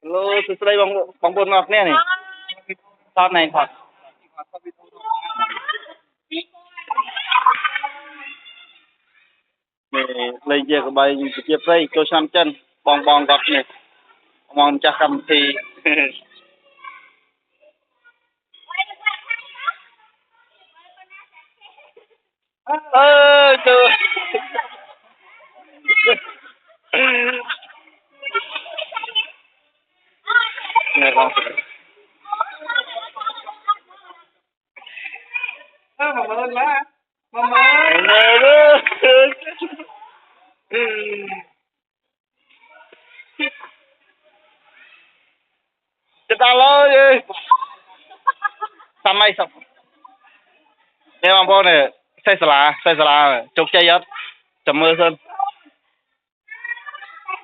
Lô từ đây bằng bồn ngọt nè này. Con này còn lấy giờ cái bài chia đây cho sam chân bong bong gọt này mong chắc cầm thì ơ chưa nghe con mama ơn má mama ơi chúng ta lo gì samai sập em bằng bồn này xây sala chụp chạy giật chầm mưa sơn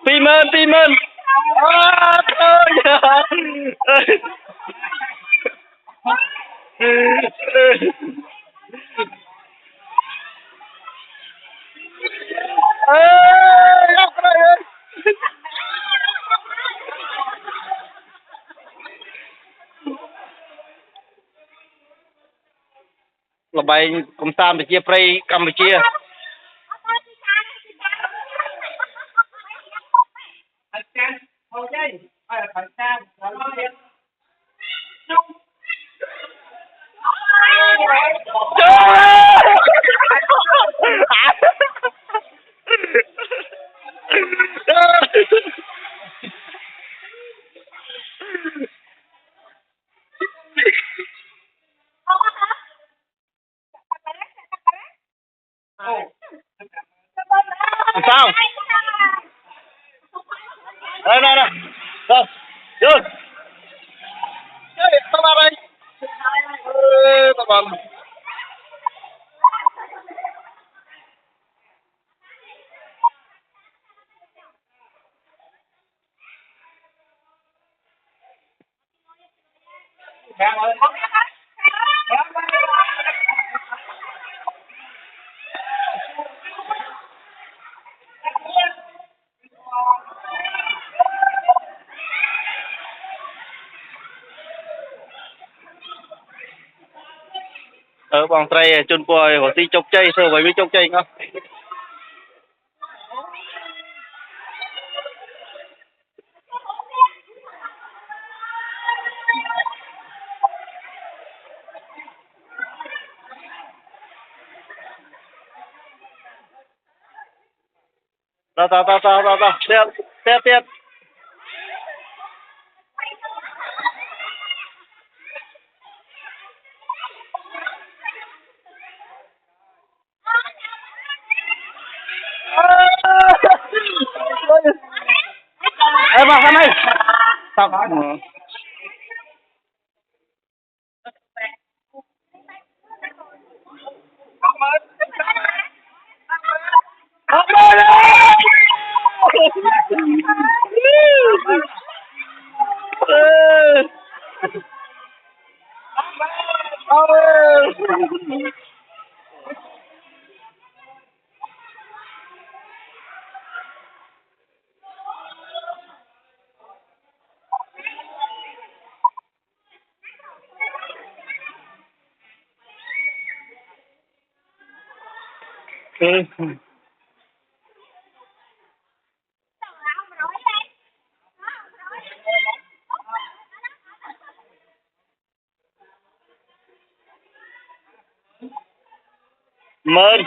pin mơn thôi góc cái này là bài cùng tam để chia play Campuchia sao đây đây đây rồi vô tao vào đây tao vào ở bằng tray chôn bùi của tí chốc chay sơ với chốc chay không tao tiết em vào sang đây sao mơn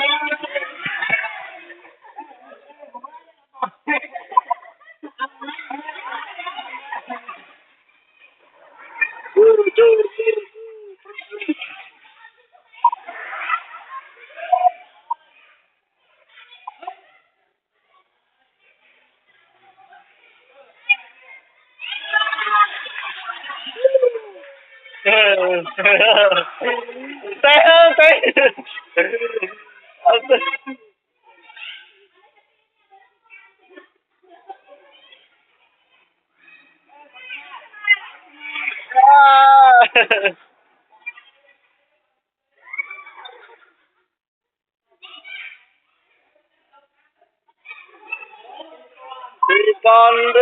tay con đi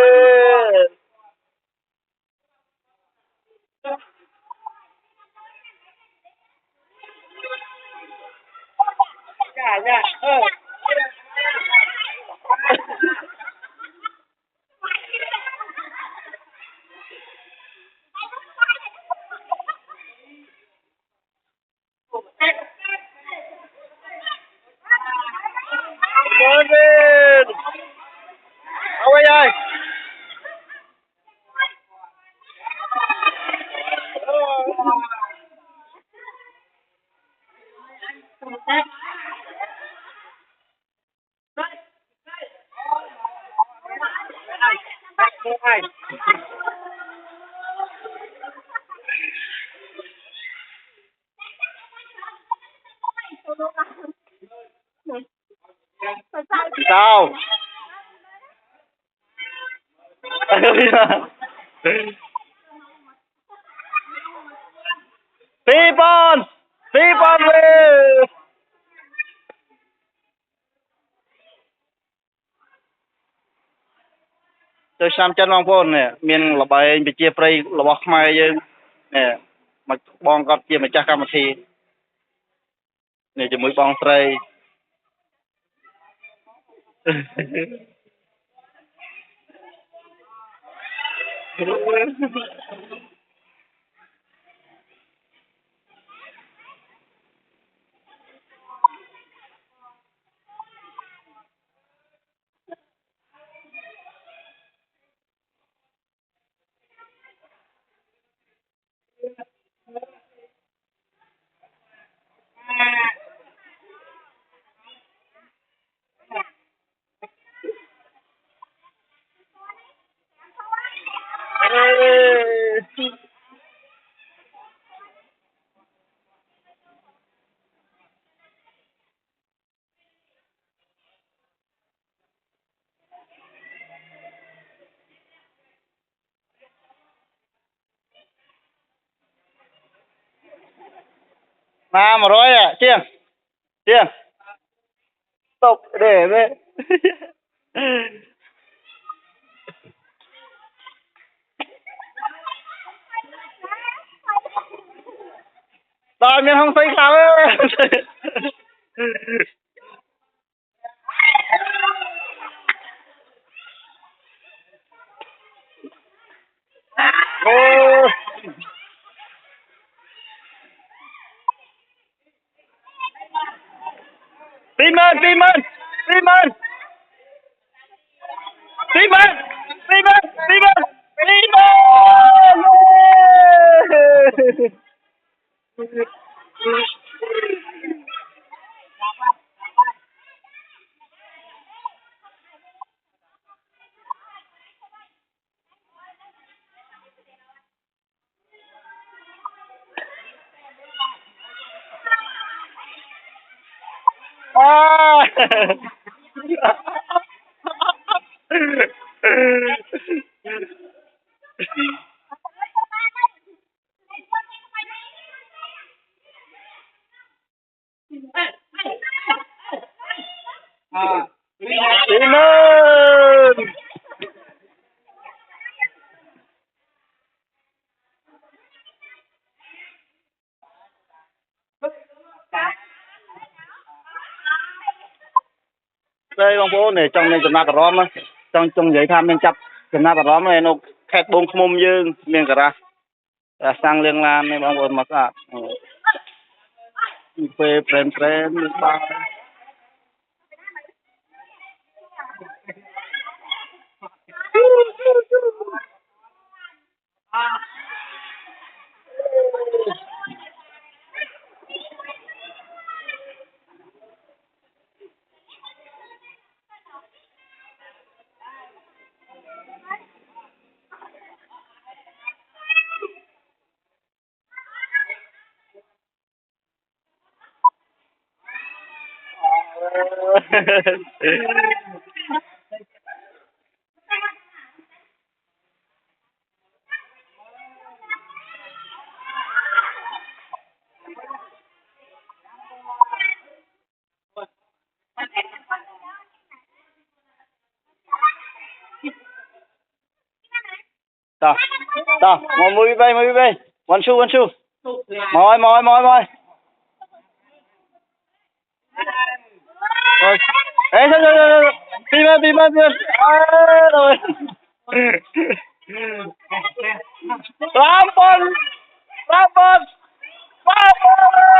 Sao? Pipon! Pipon về! Tôi xem chân bóng phôn nè, miền là bài bị chia prey là bọc mai dương nè, mà bong có chia mà chắc cam thì nè chỉ mới bong prey. Mà rồi à, chiên, chiên, tục để về. Rồi mình không thấy sao ấy. Ô. Timon, Timon, Timon, Timon, Timon, Timon, Timon. À. Timon. Đây bóng bố này trong này chấm nát róm á, trong giấy tham mình chập chấm nát róm này nó khét bông khmum dương miền cả ra sang liên lan này bóng bố mà sao phê prem prem ba ta ta mời bay one shoe mời rồi ê thôi đi mà à rồi Lampon Lampon Lampon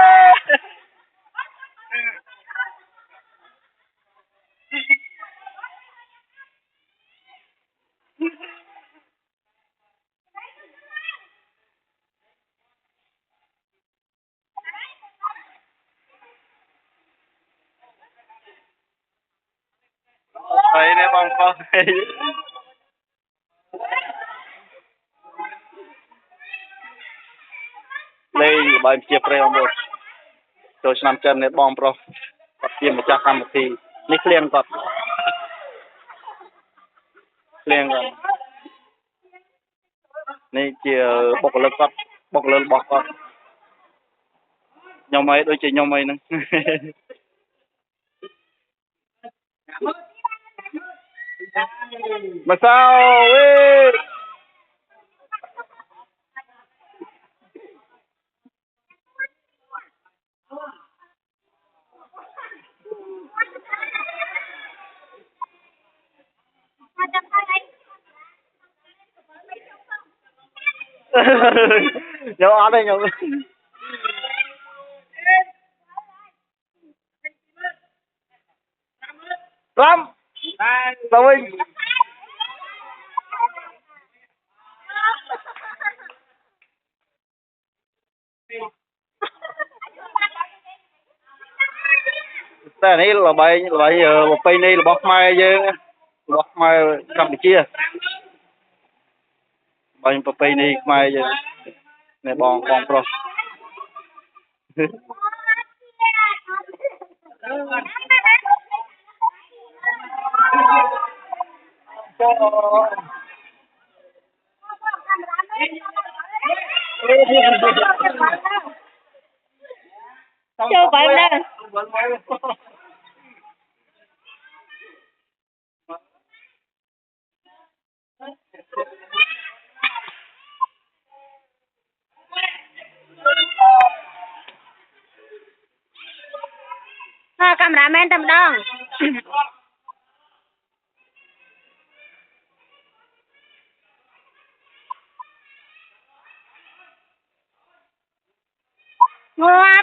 bong có đây bài chia pre ông rồi rồi năm chân này bom pro bắt tiền một chắc một thì nít liền còn liền rồi này chia bọc lực bọc con nhau mấy đôi chị nhau mấy nữa mà sao ê nhau ăn đây nhau lắm sao mìnhแต่นี่เราไปไปนี่เราบอกมาเยอะบอกมากัมพูชีไปนี่มาเยอะในบองโปรChưa phải đâu. Cameraman tầm đông. Ngoan.